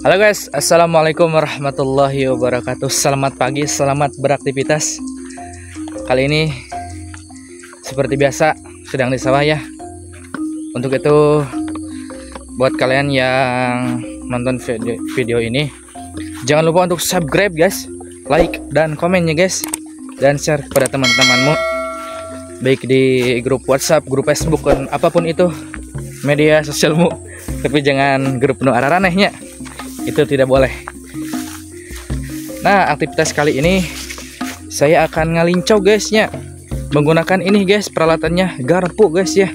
Halo guys, assalamualaikum warahmatullahi wabarakatuh. Selamat pagi, selamat beraktivitas. Kali ini seperti biasa sedang di sawah ya. Untuk itu buat kalian yang nonton video ini, jangan lupa untuk subscribe guys, like dan komennya guys, dan share kepada teman-temanmu, baik di grup WhatsApp, grup Facebook, dan apapun itu media sosialmu. Tapi jangan grup nu araranehnya, itu tidak boleh. Nah, aktivitas kali ini saya akan ngalincau guys ya, menggunakan ini guys, peralatannya garpu guys ya.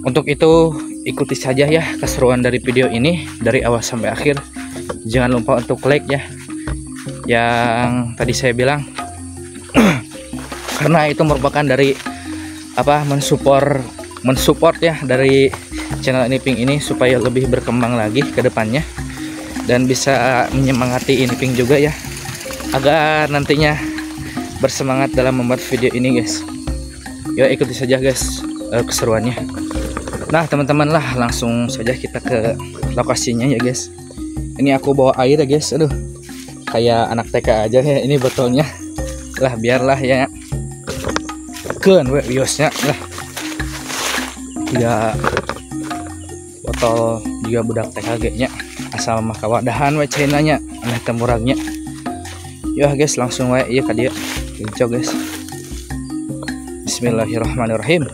Untuk itu ikuti saja ya keseruan dari video ini dari awal sampai akhir. Jangan lupa untuk like ya, yang tadi saya bilang karena itu merupakan dari mensupport ya dari channel Iniping ini supaya lebih berkembang lagi ke depannya, dan bisa menyemangati Iniping juga ya, agar nantinya bersemangat dalam membuat video ini guys. Yuk ikuti saja guys keseruannya. Nah teman-teman lah, langsung saja kita ke lokasinya ya guys. Ini aku bawa air ya guys. Aduh, kayak anak TK aja ya ini botolnya. Lah biarlah ya, ken wiosnya lah. Ya botol juga budak TKG nya, asal mah kawadahan we cainanya aneh temuragnya. Yuk guys, langsung we ieu ka dieu hijau guys. Bismillahirrahmanirrahim.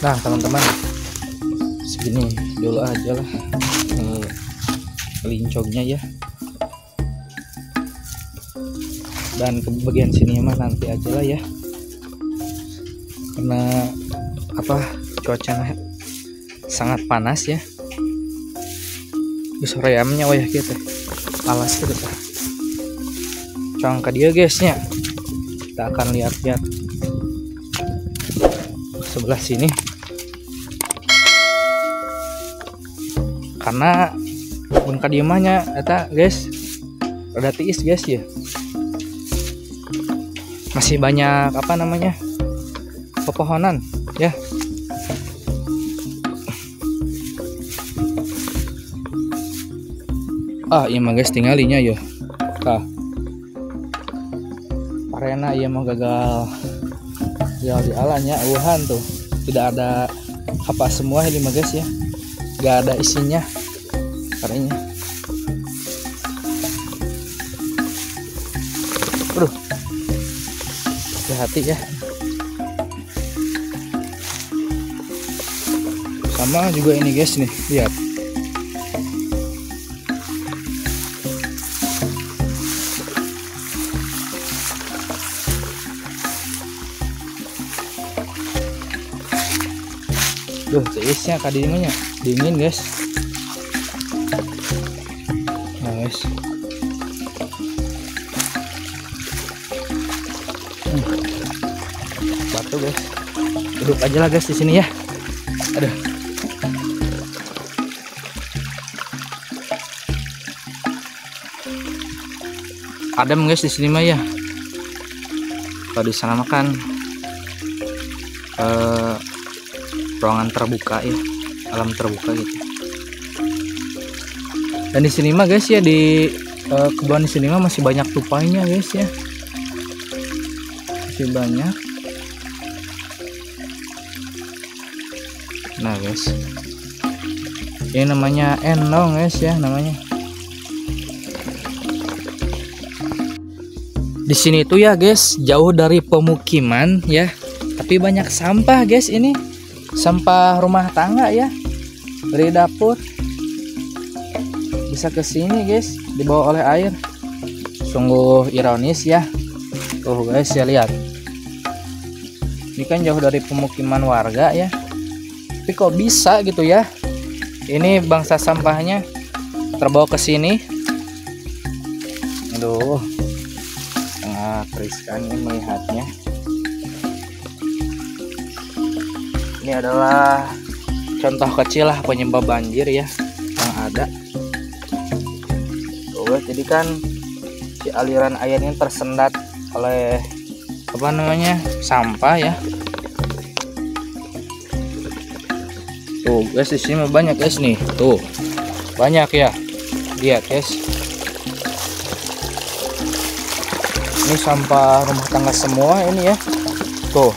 Nah teman-teman, segini dulu aja lah ini lincongnya ya, dan ke bagian sini mah nanti aja lah ya, karena apa, cuacanya sangat panas ya di soreamnya. Wah ya gitu palas gitu kan cangka dia guysnya. Kita akan lihat-lihat sebelah sini, karena pun kadiemahnya eta guys rada tiis guys ya, masih banyak apa namanya pepohonan ya. Iya mah guys tinggalinya ya arena iya mah gagal di alannya Wuhan tuh, tidak ada apa semua ini mah guys ya, gak ada isinya karenanya. Hati-hati ya, sama juga ini guys nih, lihat teisnya kadimanya dingin guys. Nah guys, batu guys, duduk aja lah guys di sini ya. Aduh, adem guys di sini mah ya. Kalau di sana makan ruangan terbuka ya, alam terbuka gitu. Dan di sini mah guys ya, di kebun di sini mah masih banyak tupainya guys ya, masih banyak. Nah guys, ini namanya enong guys ya namanya. Di sini tuh ya guys jauh dari pemukiman ya, tapi banyak sampah guys. Ini sampah rumah tangga ya, dari dapur bisa ke sini guys, dibawa oleh air. Sungguh ironis ya. Tuh guys ya lihat, ini kan jauh dari pemukiman warga ya, tapi kok bisa gitu ya, ini bangsa sampahnya terbawa ke sini. Aduh, sangat riskan ini melihatnya. Ini adalah contoh kecil lah penyebab banjir ya yang ada. Tuh, jadi kan si aliran air ini tersendat oleh apa namanya sampah ya. Tuh guys, di sini banyak guys nih, tuh banyak ya, lihat guys. Ini sampah rumah tangga semua ini ya, tuh.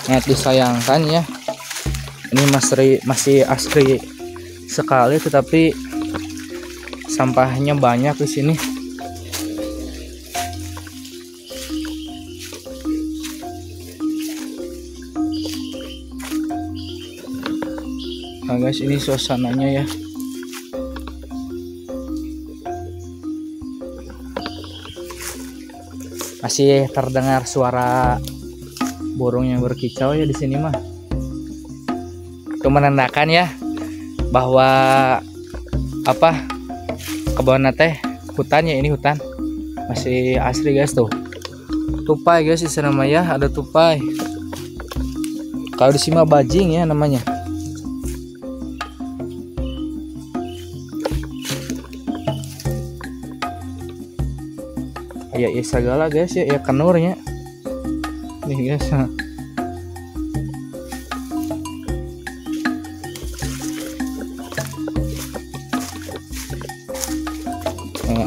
Sangat disayangkan ya, ini masih asri sekali, tetapi sampahnya banyak di sini. Nah guys, ini suasananya ya. Masih terdengar suara burung yang berkicau ya di sini mah. Itu menandakan ya bahwa apa, kebun teh hutan ya, ini hutan masih asli guys. Tuh tupai guys di sana mah ya, ada tupai. Kalau di sini mah bajing ya namanya. Ya segala guys ya, ya kenurnya nih guys.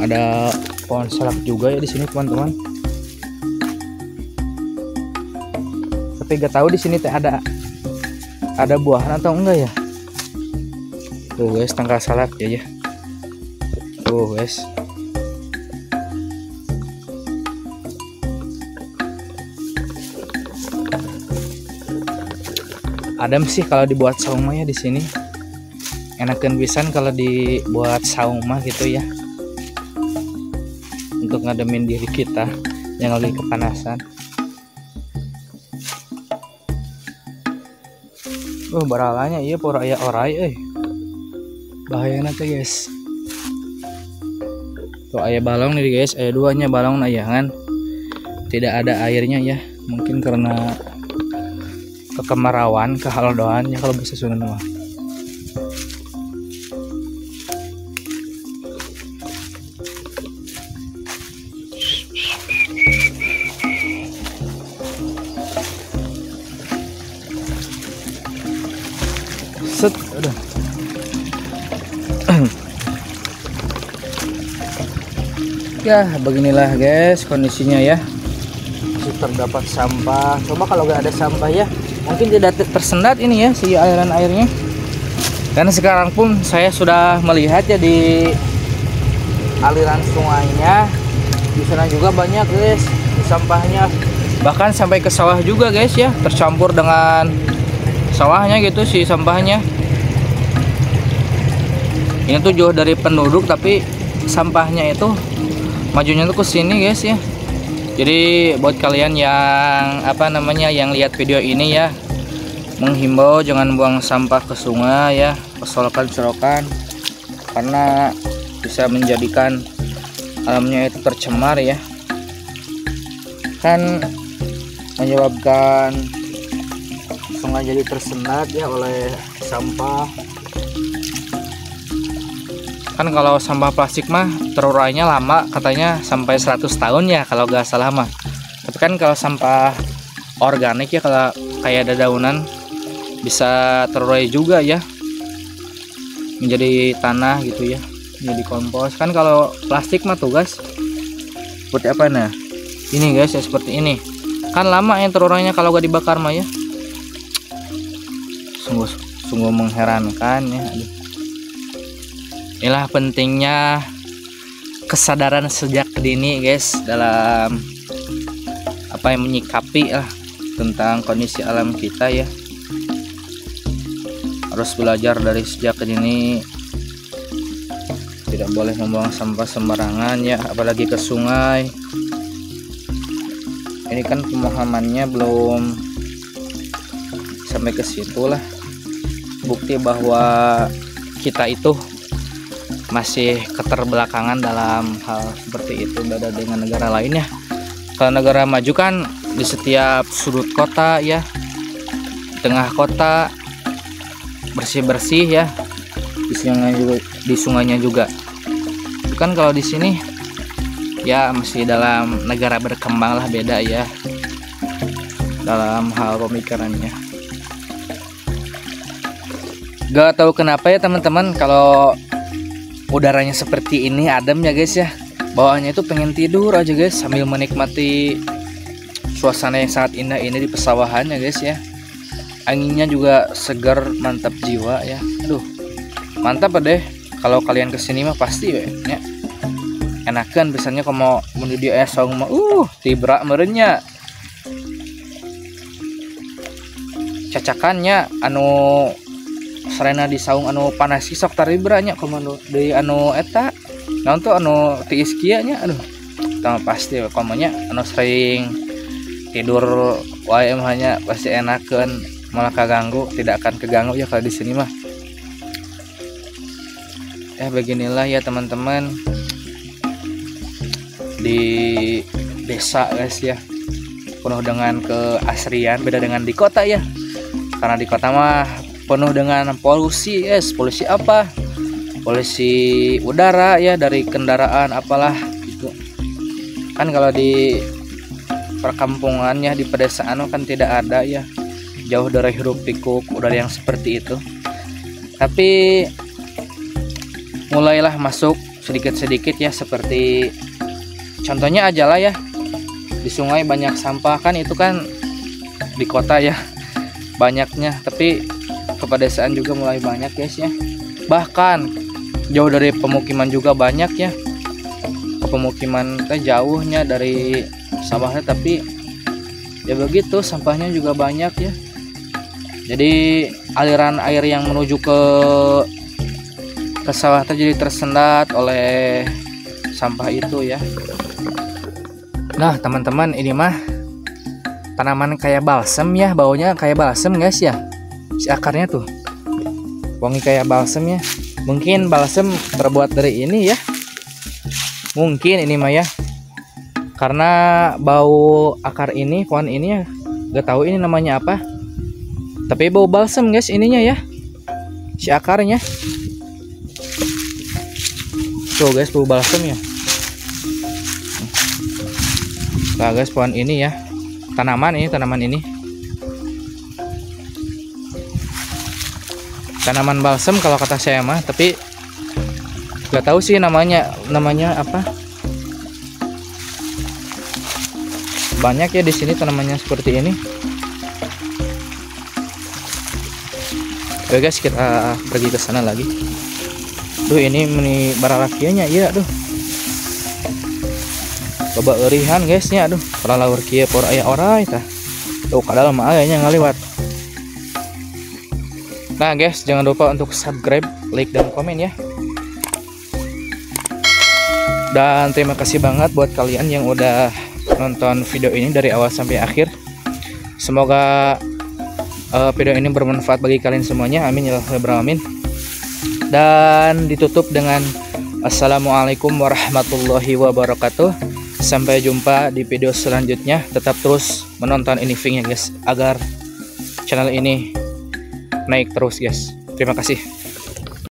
Ada pohon salak juga ya di sini teman-teman, tapi gak tahu di sini teh ada buahan atau enggak ya. Tuh guys, tangkal salak ya. Tuh guys, adem sih kalau dibuat saung mah ya di sini. Enakan pisan kalau dibuat saung mah gitu ya. Untuk ngademin diri kita yang lagi kepanasan. Baralanya iya pura aya orai bahaya nanti guys. Tuh aya balong nih guys, aya duanya balong ayangan. Tidak ada airnya ya, mungkin karena kekemarawan, kehaldoan ya kalau bisa Sunda mah. Set, aduh. Ya beginilah guys kondisinya ya. Masih terdapat sampah. Coba kalau gak ada sampah ya, mungkin tidak tersendat ini ya si aliran airnya. Karena sekarang pun saya sudah melihat ya di aliran sungainya, di sana juga banyak guys di sampahnya. Bahkan sampai ke sawah juga guys ya, tercampur dengan sawahnya gitu si sampahnya. Ini tuh jauh dari penduduk tapi sampahnya itu majunya tuh ke sini guys ya. Jadi buat kalian yang yang lihat video ini ya, menghimbau jangan buang sampah ke sungai ya, ke selokan-selokan, karena bisa menjadikan alamnya itu tercemar ya. Kan menyebabkan sungai jadi tersendat ya oleh sampah. Kan kalau sampah plastik mah terurainya lama, katanya sampai 100 tahun ya kalau gak salah mah. Tapi kan kalau sampah organik ya, kalau kayak dedaunan bisa terurai juga ya, menjadi tanah gitu ya, menjadi kompos. Kan kalau plastik mah tuh guys seperti apa nah ini guys ya, seperti ini kan lama yang terurainya kalau gak dibakar mah ya. Sungguh mengherankan ya. Inilah pentingnya kesadaran sejak dini guys dalam yang menyikapi tentang kondisi alam kita ya. Harus belajar dari sejak dini, tidak boleh membuang sampah sembarangan ya, apalagi ke sungai. Ini kan pemahamannya belum sampai ke situ lah. Bukti bahwa kita itu masih keterbelakangan dalam hal seperti itu, beda dengan negara lainnya. Kalau negara maju kan di setiap sudut kota ya, tengah kota bersih-bersih ya, di sungainya juga. Bukan kalau di sini ya masih dalam negara berkembang lah, beda ya dalam hal pemikirannya. Gak tahu kenapa ya teman-teman, kalau udaranya seperti ini adem ya guys ya, bawaannya itu pengen tidur aja guys sambil menikmati suasana yang sangat indah ini di pesawahan ya guys ya. Anginnya juga segar, mantap jiwa ya. Aduh mantap deh, kalau kalian kesini mah pasti ya enakan. Biasanya kalau mau menuju saung mah tibra merenya cacakannya anu sarena di saung anu panas sok taribranya komando dari anu eta naon tuh anu tiis kieu nya. Aduh tama pasti komonya anu sering tidur wae hanya pasti enakeun, malah kaganggu, tidak akan keganggu ya kalau di sini mah. Beginilah ya teman-teman di desa guys ya, penuh dengan keasrian, beda dengan di kota ya. Karena di kota mah penuh dengan polusi guys. Polusi apa? Polusi udara ya, dari kendaraan apalah gitu. Kan kalau di perkampungannya, di pedesaan kan tidak ada ya, jauh dari hiruk pikuk udara yang seperti itu. Tapi mulailah masuk sedikit-sedikit ya, seperti contohnya aja lah ya, di sungai banyak sampah, kan itu kan di kota ya banyaknya, tapi ke pedesaan juga mulai banyak guys ya. Bahkan jauh dari pemukiman juga banyak ya, ke pemukiman jauhnya dari sawahnya, tapi ya begitu sampahnya juga banyak ya. Jadi aliran air yang menuju ke sawah jadi tersendat oleh sampah itu ya. Nah teman-teman, ini mah tanaman kayak balsam ya, baunya kayak balsam guys ya, si akarnya tuh wangi kayak balsam ya. Mungkin balsam terbuat dari ini ya, mungkin ini mah ya, karena bau akar ini, pohon ini ya, gak tahu ini namanya apa, tapi bau balsam guys ininya ya, si akarnya tuh guys, bau balsam ya. Nah guys, pohon ini ya, tanaman ini tanaman balsam kalau kata saya mah, tapi gak tahu sih namanya apa. Banyak ya di sini tanamannya seperti ini. Oke guys, kita pergi ke sana lagi. Duh, ini meni baralakianya iya, aduh. Coba erihan guysnya, aduh. Para laur kieu por aya orai tah. Tuh kadal mah ayanya ngaliwat. Nah guys, jangan lupa untuk subscribe, like dan komen ya. Dan terima kasih banget buat kalian yang udah nonton video ini dari awal sampai akhir. Semoga video ini bermanfaat bagi kalian semuanya. Amin ya rabbal alamin. Dan ditutup dengan assalamualaikum warahmatullahi wabarakatuh. Sampai jumpa di video selanjutnya. Tetap terus menonton Anyfishing ya guys, agar channel ini naik terus guys. Terima kasih.